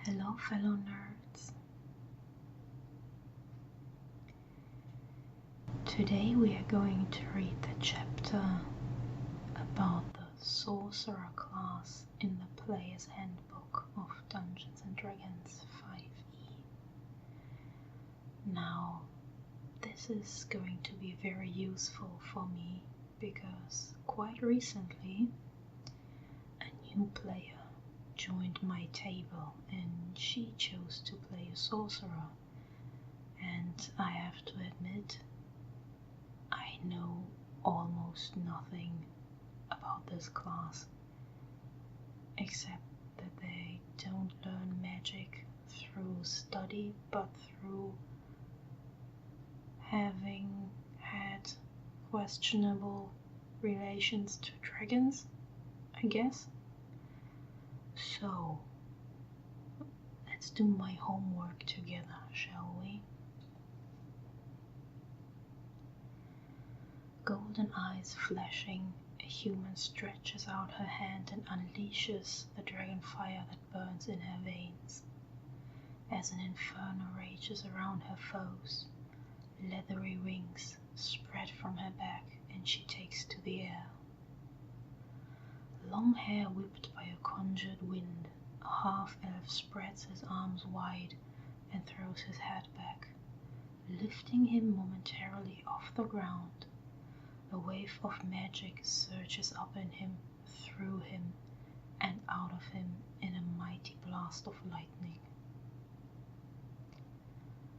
Hello, fellow nerds. Today we are going to read the chapter about the Sorcerer class in the Player's Handbook of Dungeons & Dragons 5e. Now, this is going to be very useful for me because quite recently a new player joined my table and she chose to play a sorcerer, and I have to admit I know almost nothing about this class except that they don't learn magic through study but through having had questionable relations to dragons, I guess. So, let's do my homework together, shall we? Golden eyes flashing, a human stretches out her hand and unleashes the dragon fire that burns in her veins. As an inferno rages around her foes, leathery wings spread from her back and she takes to the air. Long hair whipped by a conjured wind, a half-elf spreads his arms wide and throws his head back, lifting him momentarily off the ground. A wave of magic surges up in him, through him, and out of him in a mighty blast of lightning.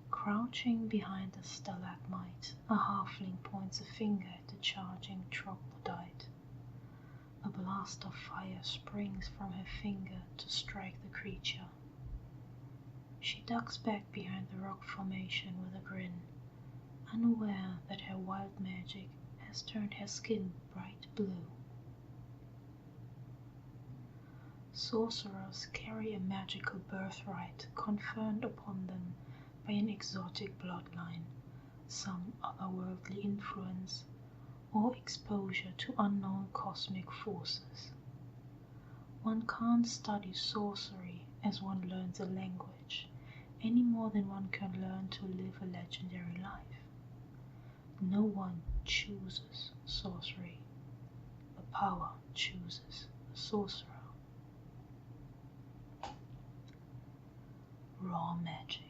Crouching behind a stalagmite, a halfling points a finger at the charging troglodyte. A blast of fire springs from her finger to strike the creature. She ducks back behind the rock formation with a grin, unaware that her wild magic has turned her skin bright blue. Sorcerers carry a magical birthright conferred upon them by an exotic bloodline, some otherworldly influence, or exposure to unknown cosmic forces. One can't study sorcery as one learns a language, any more than one can learn to live a legendary life. No one chooses sorcery. The power chooses the sorcerer. Raw magic.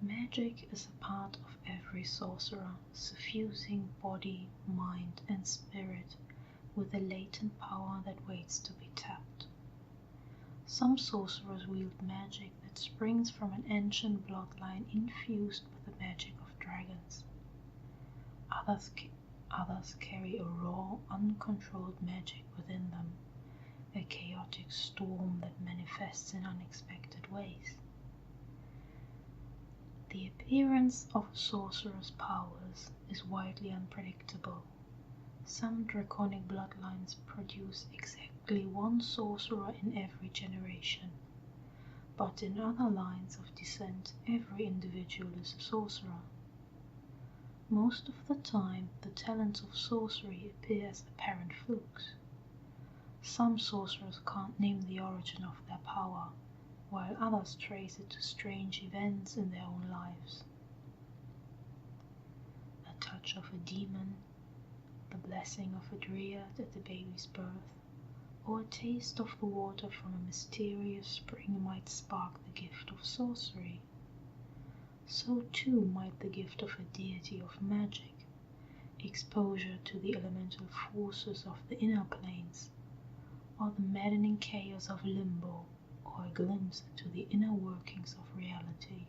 Magic is a part of every sorcerer, suffusing body, mind, and spirit with a latent power that waits to be tapped. Some sorcerers wield magic that springs from an ancient bloodline infused with the magic of dragons. Others carry a raw, uncontrolled magic within them, a chaotic storm that manifests in unexpected ways. The appearance of a sorcerer's powers is widely unpredictable. Some draconic bloodlines produce exactly one sorcerer in every generation, but in other lines of descent every individual is a sorcerer. Most of the time, the talents of sorcery appear as apparent flukes. Some sorcerers can't name the origin of their power, while others trace it to strange events in their own lives. A touch of a demon, the blessing of a dryad at the baby's birth, or a taste of the water from a mysterious spring might spark the gift of sorcery. So too might the gift of a deity of magic, exposure to the elemental forces of the inner planes, or the maddening chaos of limbo, or a glimpse into the inner workings of reality.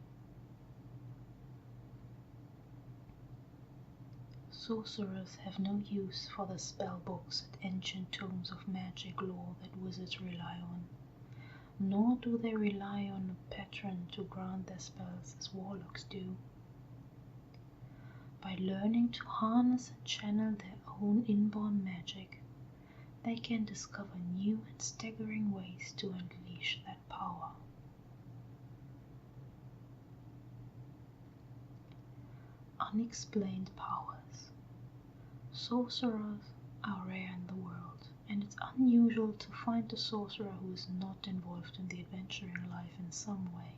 Sorcerers have no use for the spell books and ancient tomes of magic lore that wizards rely on, nor do they rely on a patron to grant their spells as warlocks do. By learning to harness and channel their own inborn magic, they can discover new and staggering ways to unleash that power. Unexplained powers. Sorcerers are rare in the world, and it's It's unusual to find a sorcerer who is not involved in the adventuring life in some way.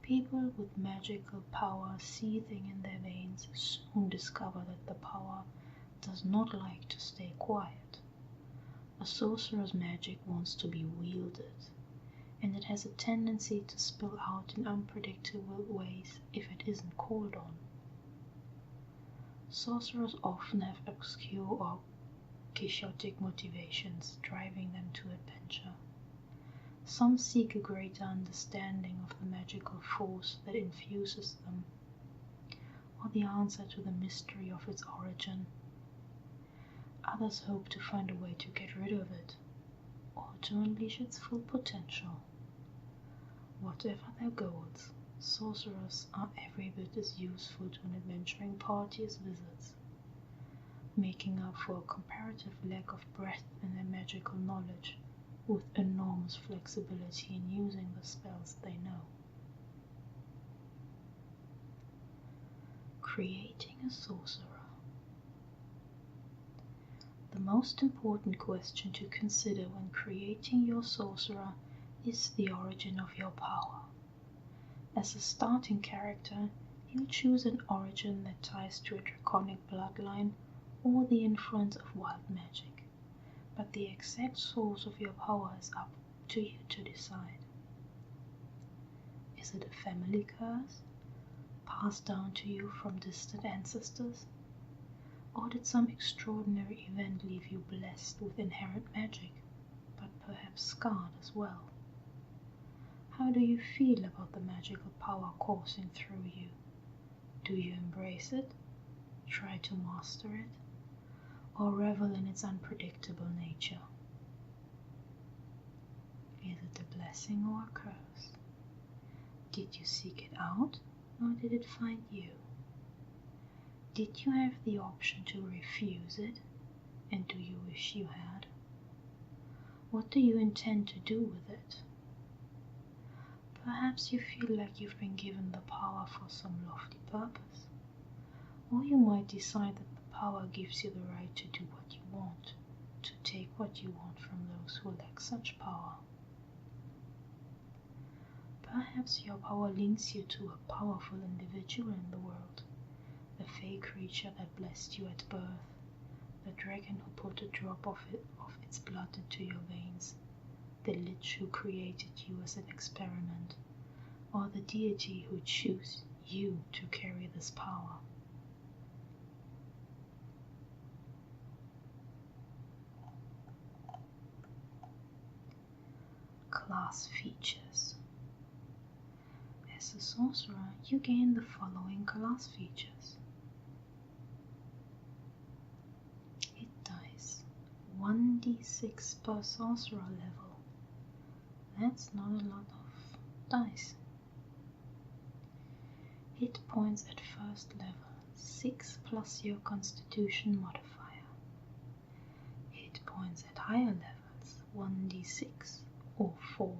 People with magical power seething in their veins soon discover that the power does not like to stay quiet. A sorcerer's magic wants to be wielded, and it has a tendency to spill out in unpredictable ways if it isn't called on. Sorcerers often have obscure or quixotic motivations driving them to adventure. Some seek a greater understanding of the magical force that infuses them, or the answer to the mystery of its origin. Others hope to find a way to get rid of it, or to unleash its full potential. Whatever their goals, sorcerers are every bit as useful to an adventuring party as wizards, making up for a comparative lack of breadth in their magical knowledge, with enormous flexibility in using the spells they know. Creating a sorcerer. The most important question to consider when creating your sorcerer is the origin of your power. As a starting character, you'll choose an origin that ties to a draconic bloodline or the influence of wild magic, but the exact source of your power is up to you to decide. Is it a family curse, passed down to you from distant ancestors? Or did some extraordinary event leave you blessed with inherent magic, but perhaps scarred as well? How do you feel about the magical power coursing through you? Do you embrace it, try to master it, or revel in its unpredictable nature? Is it a blessing or a curse? Did you seek it out, or did it find you? Did you have the option to refuse it, and do you wish you had? What do you intend to do with it? Perhaps you feel like you've been given the power for some lofty purpose, or you might decide that the power gives you the right to do what you want, to take what you want from those who lack such power. Perhaps your power links you to a powerful individual in the world, the fey creature that blessed you at birth, the dragon who put a drop of its blood into your veins, the lich who created you as an experiment, or the deity who chose you to carry this power. Class features. As a sorcerer, you gain the following class features. Hit dice, 1d6 per sorcerer level. That's not a lot of dice. Hit points at first level, 6 plus your constitution modifier. Hit points at higher levels, 1d6 or 4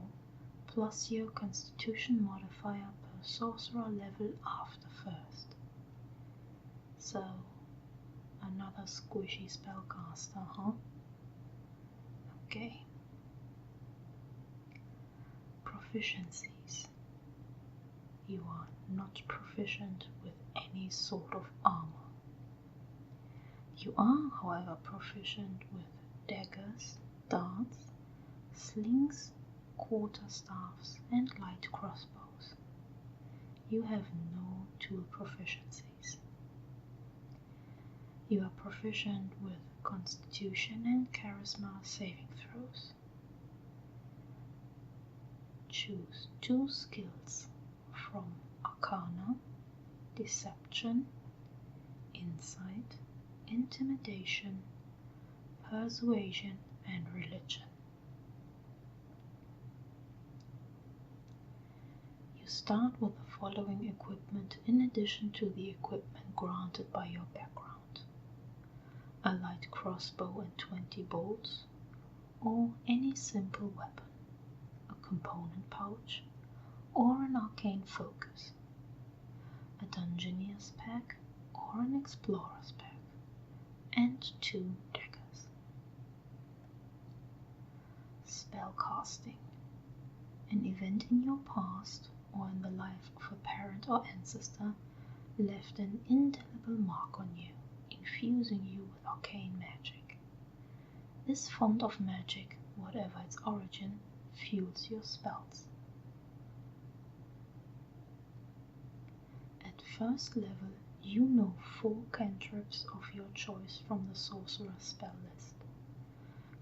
plus your constitution modifier per sorcerer level after first. So, another squishy spellcaster, huh? Okay. Proficiencies. You are not proficient with any sort of armor. You are, however, proficient with daggers, darts, slings, quarterstaffs, and light crossbows. You have no tool proficiencies. You are proficient with Constitution and Charisma saving throws. Choose 2 skills from Arcana, Deception, Insight, Intimidation, Persuasion, and Religion. You start with the following equipment in addition to the equipment granted by your background: a light crossbow and 20 bolts, or any simple weapon, a component pouch, or an arcane focus, a dungeoneer's pack or an explorer's pack, and 2 daggers. spellcasting. An event in your past or in the life of a parent or ancestor left an indelible mark on you, infusing you with arcane magic. This font of magic, whatever its origin, fuels your spells. At first level, you know 4 cantrips of your choice from the Sorcerer spell list.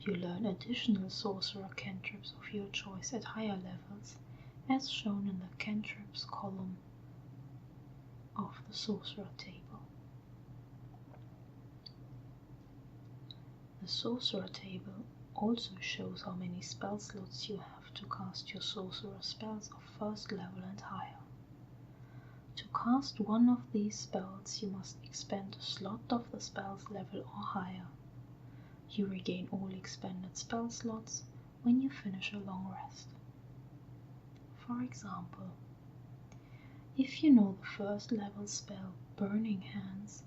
You learn additional Sorcerer cantrips of your choice at higher levels, as shown in the cantrips column of the Sorcerer table. The Sorcerer table also shows how many spell slots you have to cast your Sorcerer spells of first level and higher. To cast one of these spells, you must expend a slot of the spell's level or higher. You regain all expended spell slots when you finish a long rest. For example, if you know the first level spell Burning Hands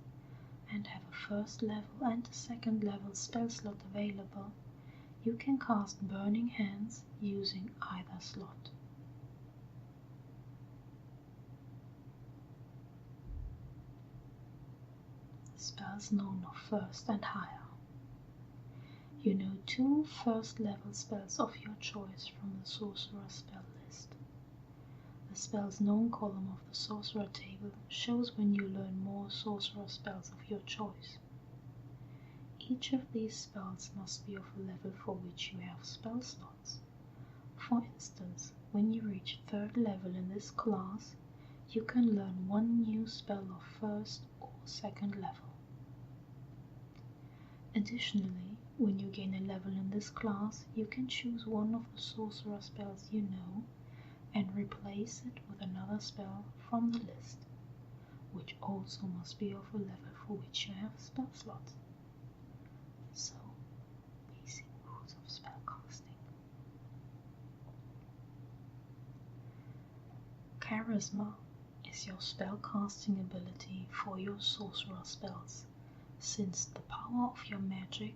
and have a first level and a second level spell slot available, you can cast Burning Hands using either slot. Spells known of first and higher. You know 2 first level spells of your choice from the Sorcerer spell list. The spells known column of the Sorcerer table shows when you learn more Sorcerer spells of your choice. Each of these spells must be of a level for which you have spell slots. For instance, when you reach 3rd level in this class, you can learn 1 new spell of 1st or 2nd level. Additionally, when you gain a level in this class, you can choose one of the Sorcerer spells you know and replace it with another spell from the list, which also must be of a level for which you have spell slots. So, basic rules of spellcasting. Charisma is your spellcasting ability for your Sorcerer spells, since the power of your magic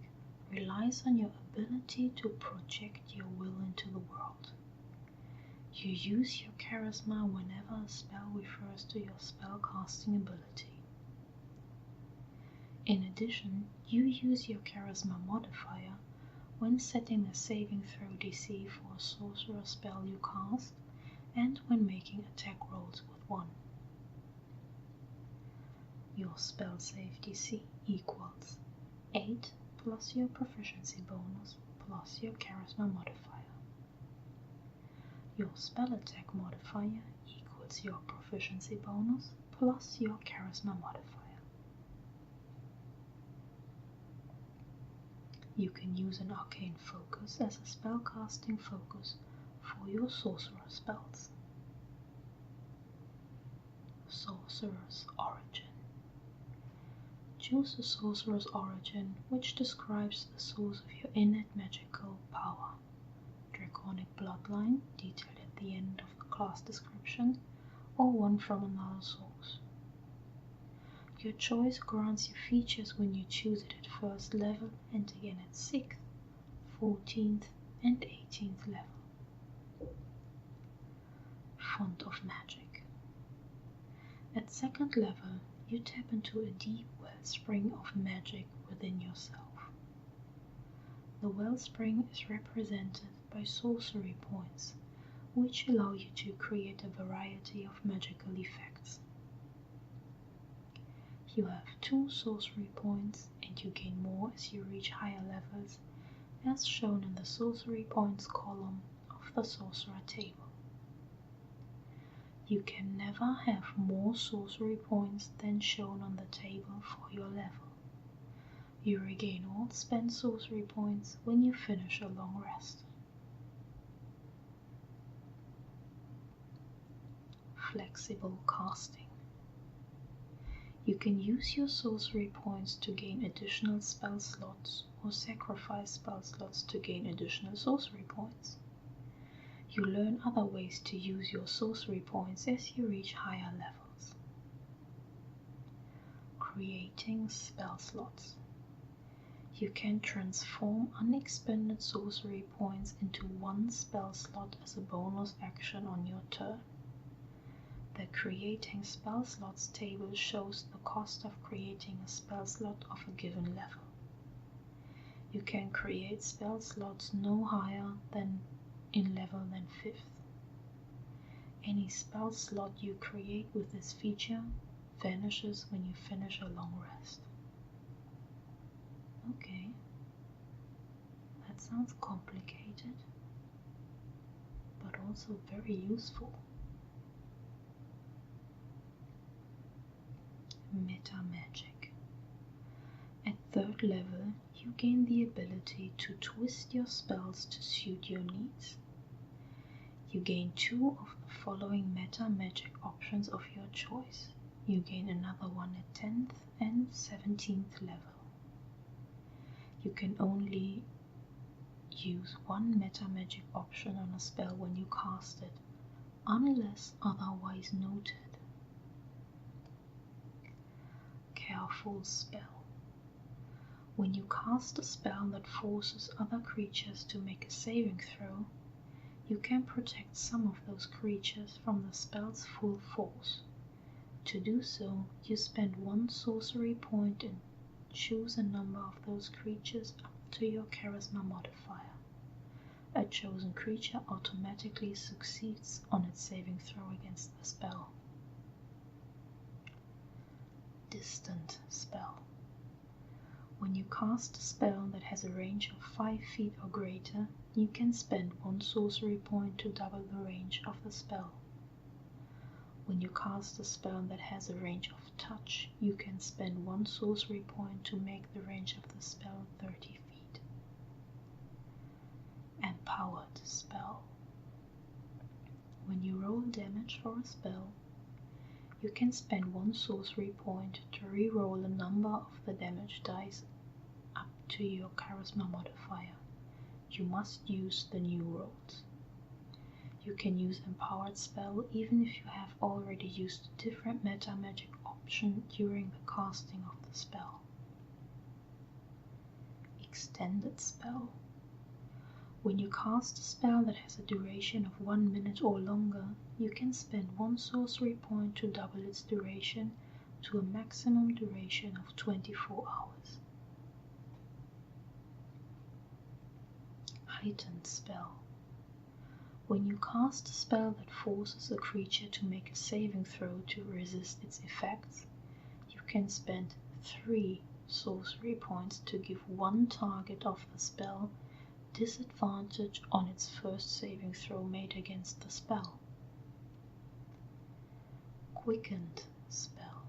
relies on your ability to project your will into the world. You use your charisma whenever a spell refers to your spellcasting ability. In addition, you use your charisma modifier when setting a saving throw DC for a Sorcerer spell you cast and when making attack rolls with 1. Your spell save DC equals 8 plus your proficiency bonus plus your charisma modifier. Your spell attack modifier equals your proficiency bonus plus your charisma modifier. You can use an arcane focus as a spellcasting focus for your Sorcerer spells. Sorcerer's origin. Choose a Sorcerer's origin which describes the source of your innate magical power. Draconic bloodline, detailed at the end of the class description, or one from another source. Your choice grants you features when you choose it at 1st level and again at 6th, 14th and 18th level. Font of magic. At 2nd level, you tap into a deep wellspring of magic within yourself. The wellspring is represented by sorcery points, which allow you to create a variety of magical effects. You have 2 sorcery points and you gain more as you reach higher levels, as shown in the sorcery points column of the Sorcerer table. You can never have more sorcery points than shown on the table for your level. You regain all spent sorcery points when you finish a long rest. Flexible casting. You can use your sorcery points to gain additional spell slots or sacrifice spell slots to gain additional sorcery points. You learn other ways to use your sorcery points as you reach higher levels. Creating spell slots. You can transform unexpended sorcery points into one spell slot as a bonus action on your turn. The Creating Spell Slots table shows the cost of creating a spell slot of a given level. You can create spell slots no higher than in level than 5th. Any spell slot you create with this feature vanishes when you finish a long rest. Okay, that sounds complicated, but also very useful. Meta Magic. At 3rd level, you gain the ability to twist your spells to suit your needs. You gain 2 of the following meta magic options of your choice. You gain another one at 10th and 17th level. You can only use one meta magic option on a spell when you cast it, unless otherwise noted. Careful Spell. When you cast a spell that forces other creatures to make a saving throw, you can protect some of those creatures from the spell's full force. To do so, you spend 1 sorcery point and choose a number of those creatures up to your charisma modifier. A chosen creature automatically succeeds on its saving throw against the spell. Distant Spell. When you cast a spell that has a range of 5 feet or greater, you can spend 1 sorcery point to double the range of the spell. When you cast a spell that has a range of touch, you can spend 1 sorcery point to make the range of the spell 30 feet. Empowered Spell. When you roll damage for a spell, you can spend 1 sorcery point to re-roll a number of the damage dice up to your charisma modifier. You must use the new rolls. You can use Empowered Spell even if you have already used a different meta magic option during the casting of the spell. Extended Spell. When you cast a spell that has a duration of 1 minute or longer, you can spend 1 sorcery point to double its duration to a maximum duration of 24 hours. Heightened Spell. When you cast a spell that forces a creature to make a saving throw to resist its effects, you can spend 3 sorcery points to give 1 target of the spell disadvantage on its first saving throw made against the spell. Quickened Spell.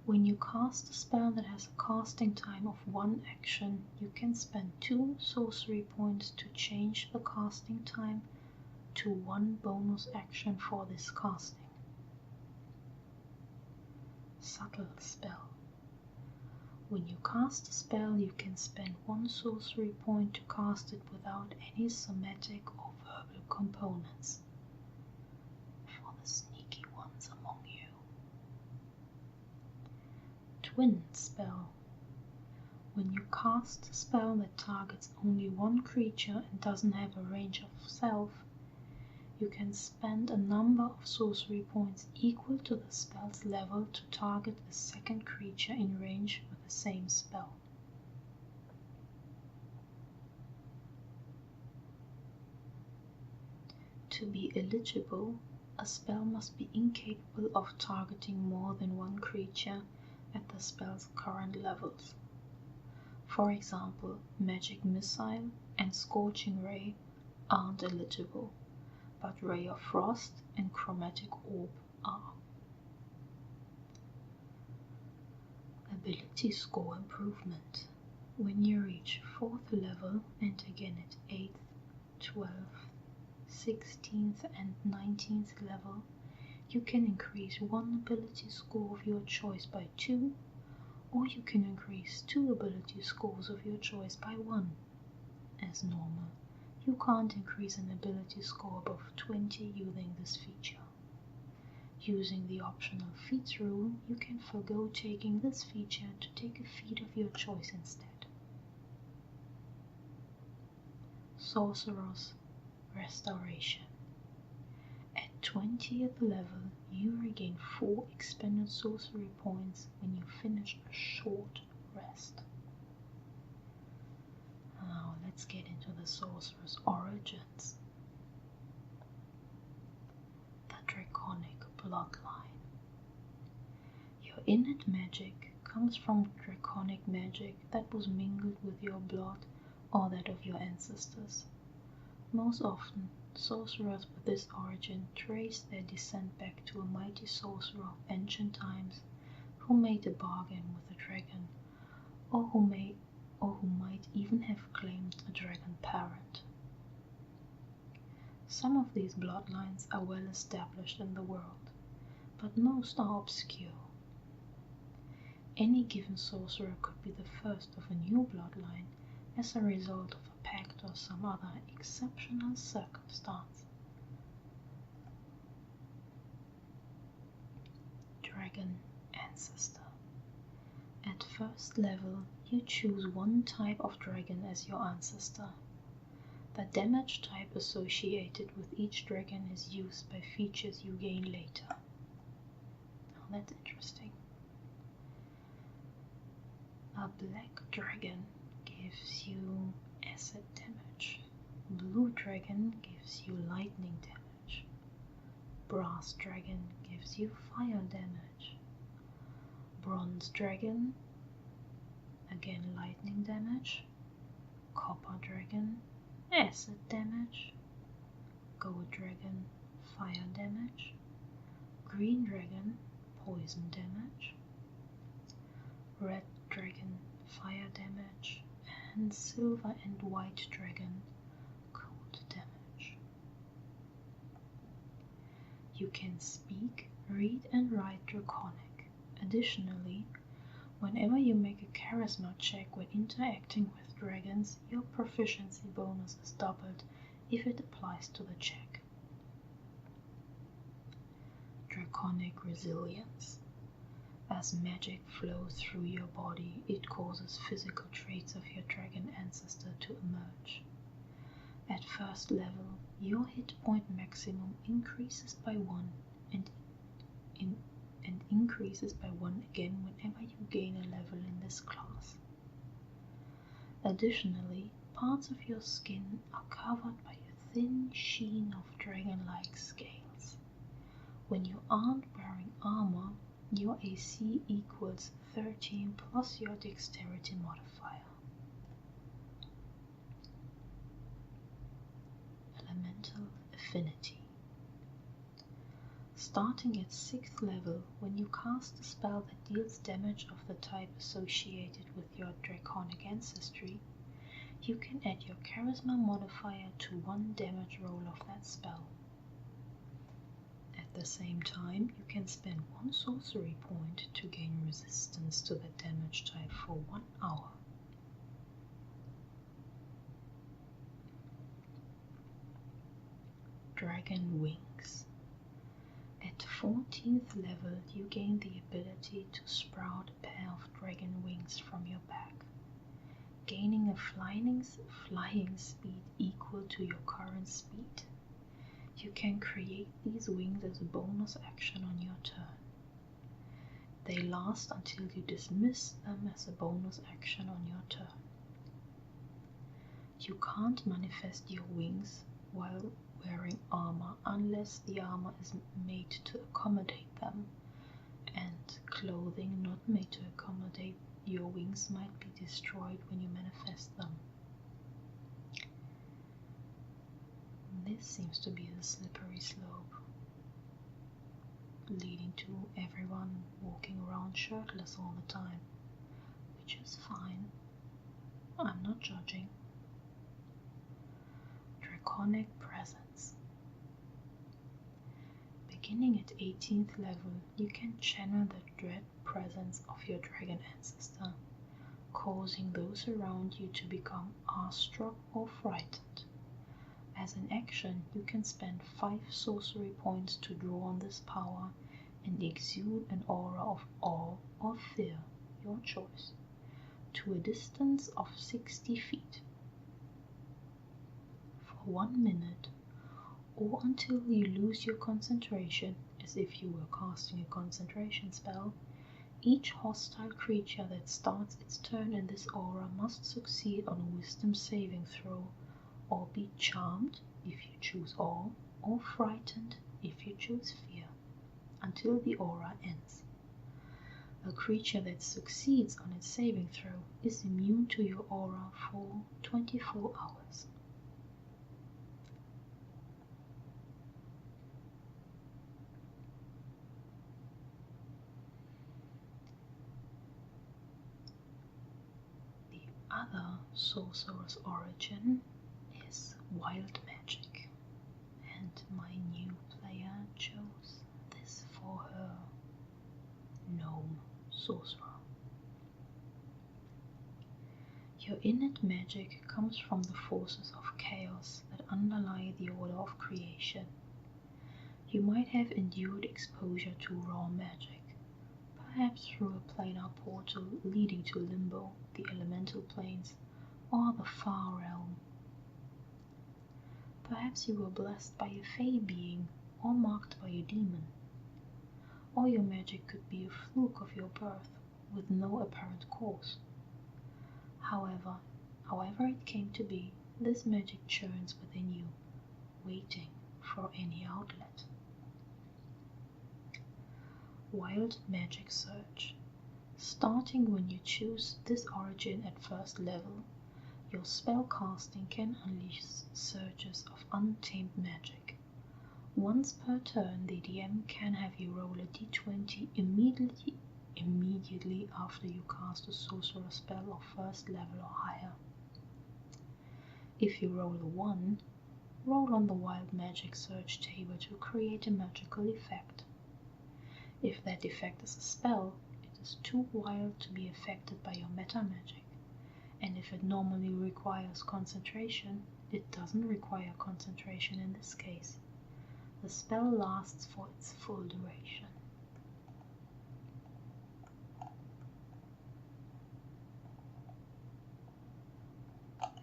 When you cast a spell that has a casting time of 1 action, you can spend 2 sorcery points to change the casting time to 1 bonus action for this casting. Subtle Spell. When you cast a spell, you can spend 1 sorcery point to cast it without any somatic or verbal components. For the sneaky ones among you. Twin Spell. When you cast a spell that targets only 1 creature and doesn't have a range of self, you can spend a number of sorcery points equal to the spell's level to target a second creature in range with the same spell. To be eligible, a spell must be incapable of targeting more than 1 creature at the spell's current levels. For example, Magic Missile and Scorching Ray aren't eligible, but Ray of Frost and Chromatic Orb are. Ability Score Improvement. When you reach 4th level and again at 8th, 12th, 16th and 19th level, you can increase 1 ability score of your choice by 2, or you can increase 2 ability scores of your choice by 1. As normal, you can't increase an ability score above 20 using this feature. Using the optional feats rule, you can forgo taking this feature to take a feat of your choice instead. Sorcerer's Restoration. At 20th level, you regain 4 expended sorcery points when you finish a short rest. Now let's get into the Sorcerer's origins. The Draconic Bloodline. Your innate magic comes from draconic magic that was mingled with your blood or that of your ancestors. Most often, sorcerers with this origin trace their descent back to a mighty sorcerer of ancient times who made a bargain with a dragon, or who might even have claimed a dragon parent. Some of these bloodlines are well established in the world, but most are obscure. Any given sorcerer could be the first of a new bloodline as a result of a pact or some other exceptional circumstance. Dragon Ancestor. At first level, you choose one type of dragon as your ancestor. The damage type associated with each dragon is used by features you gain later. Now that's interesting. A black dragon gives you acid damage. Blue dragon gives you lightning damage. Brass dragon gives you fire damage. Bronze dragon, again lightning damage. Copper dragon, acid damage. Gold dragon, fire damage. Green dragon, poison damage. Red dragon, fire damage. And silver and white dragon, cold damage. You can speak, read and write Draconic. Additionally, whenever you make a charisma check when interacting with dragons, your proficiency bonus is doubled if it applies to the check. Draconic Resilience. As magic flows through your body, it causes physical traits of your dragon ancestor to emerge. At first level, your hit point maximum increases by 1 and increases by 1 again whenever you gain a level in this class. Additionally, parts of your skin are covered by a thin sheen of dragon-like scales. When you aren't wearing armor, your AC equals 13 plus your dexterity modifier. Elemental Affinity. Starting at 6th level, when you cast a spell that deals damage of the type associated with your draconic ancestry, you can add your charisma modifier to 1 damage roll of that spell. At the same time, you can spend 1 sorcery point to gain resistance to the damage type for 1 hour. Dragon Wings. At 14th level, you gain the ability to sprout a pair of dragon wings from your back, gaining a flying speed equal to your current speed. You can create these wings as a bonus action on your turn. They last until you dismiss them as a bonus action on your turn. You can't manifest your wings while wearing armor unless the armor is made to accommodate them, and clothing not made to accommodate your wings might be destroyed when you manifest them. This seems to be a slippery slope, leading to everyone walking around shirtless all the time, which is fine. I'm not judging. Draconic Presence. Beginning at 18th level, you can channel the dread presence of your dragon ancestor, causing those around you to become awestruck or frightened. As an action, you can spend 5 sorcery points to draw on this power and exude an aura of awe or fear, your choice, to a distance of 60 feet. 1 minute or until you lose your concentration as if you were casting a concentration spell. Each hostile creature that starts its turn in this aura must succeed on a wisdom saving throw or be charmed if you choose awe or frightened if you choose fear until the aura ends. A creature that succeeds on its saving throw is immune to your aura for 24 hours. The other sorcerer's origin is wild magic, and my new player chose this for her gnome sorcerer. Your innate magic comes from the forces of chaos that underlie the order of creation. You might have endured exposure to raw magic, perhaps through a planar portal leading to Limbo, the elemental planes, or the Far Realm. Perhaps you were blessed by a fey being, or marked by a demon. Or your magic could be a fluke of your birth, with no apparent cause. However it came to be, this magic churns within you, waiting for any outlet. Wild Magic Surge. Starting when you choose this origin at first level, your spellcasting can unleash surges of untamed magic. Once per turn, the DM can have you roll a d20 immediately after you cast a sorcerer spell of first level or higher. If you roll a 1, roll on the Wild Magic Surge table to create a magical effect. If that effect is a spell, it is too wild to be affected by your meta magic, and if it normally requires concentration, it doesn't require concentration in this case. The spell lasts for its full duration.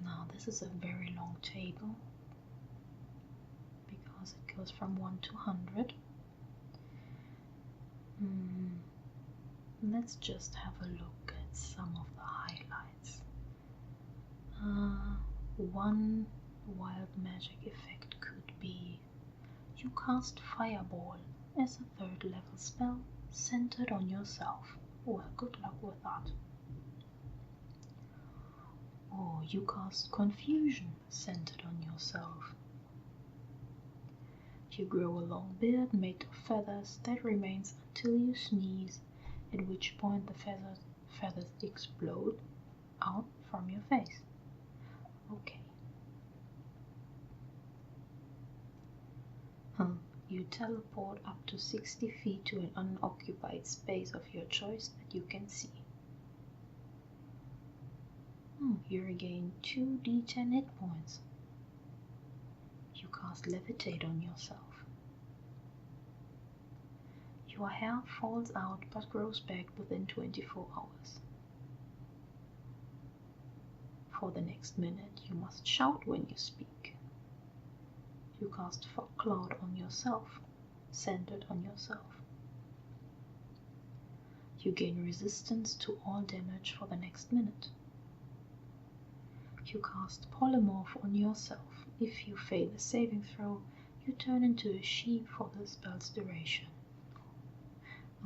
Now this is a very long table because it goes from 1 to 100. Let's just have a look at some of the highlights. One wild magic effect could be you cast Fireball as a 3rd level spell centered on yourself. Well, good luck with that. Or you cast Confusion centered on yourself. You grow a long beard made of feathers that remains until you sneeze, at which point the feathers explode out from your face. Okay. You teleport up to 60 feet to an unoccupied space of your choice that you can see. You regain 2d10 hit points. You cast Levitate on yourself. Your hair falls out but grows back within 24 hours. For the next minute, you must shout when you speak. You cast Fog Cloud on yourself, centered on yourself. You gain resistance to all damage for the next minute. You cast Polymorph on yourself. If you fail the saving throw, you turn into a sheep for the spell's duration.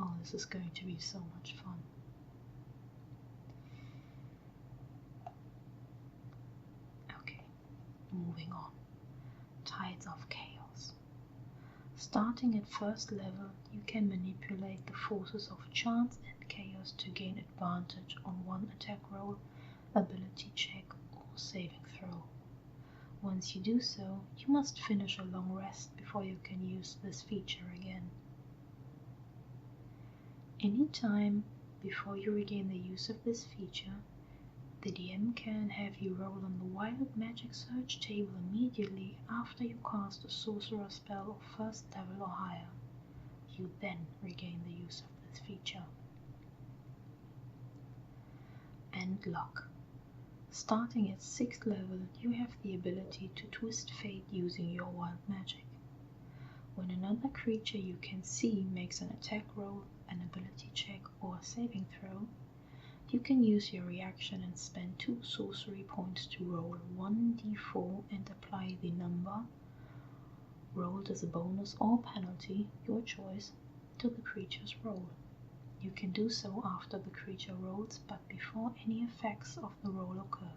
Oh, this is going to be so much fun. Okay, moving on. Tides of Chaos. Starting at first level, you can manipulate the forces of chance and chaos to gain advantage on one attack roll, ability check, or saving throw. Once you do so, you must finish a long rest before you can use this feature again. Any time before you regain the use of this feature, the DM can have you roll on the Wild Magic Surge table immediately after you cast a sorcerer spell of first level or higher. You then regain the use of this feature. And luck. Starting at 6th level, you have the ability to twist fate using your wild magic. When another creature you can see makes an attack roll, an ability check, or a saving throw, you can use your reaction and spend 2 sorcery points to roll 1d4 and apply the number rolled as a bonus or penalty, your choice, to the creature's roll. You can do so after the creature rolls, but before any effects of the roll occur.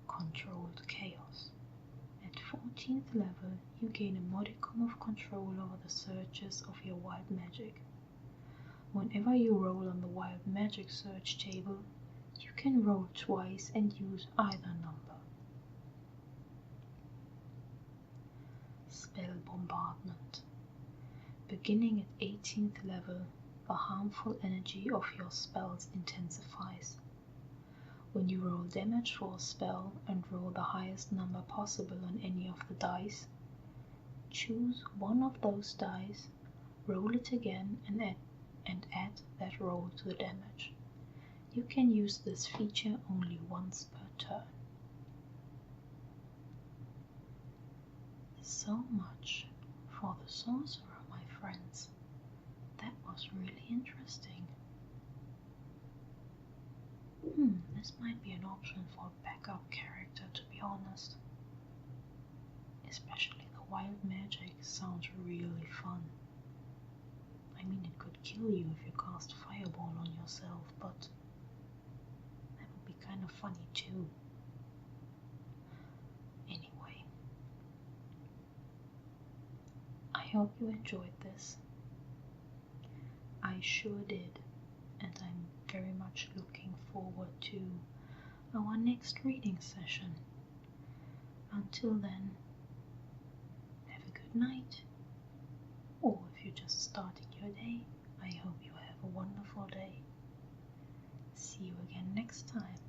Controlled Chaos. At 14th level, you gain a modicum of control over the searches of your wild magic. Whenever you roll on the wild magic search table, you can roll twice and use either number. Spell Bombardment. Beginning at 18th level, the harmful energy of your spells intensifies. When you roll damage for a spell and roll the highest number possible on any of the dice, choose one of those dice, roll it again, and add that roll to the damage. You can use this feature only once per turn. So much for the Sorcerer, my friends. That was really interesting. This might be an option for a backup character, to be honest. Especially the wild magic sounds really fun. I mean, it could kill you if you cast Fireball on yourself, but that would be kind of funny too. Anyway, I hope you enjoyed this. I sure did, and I'm very much looking forward to our next reading session. Until then, have a good night, or if you're just starting your day, I hope you have a wonderful day. See you again next time.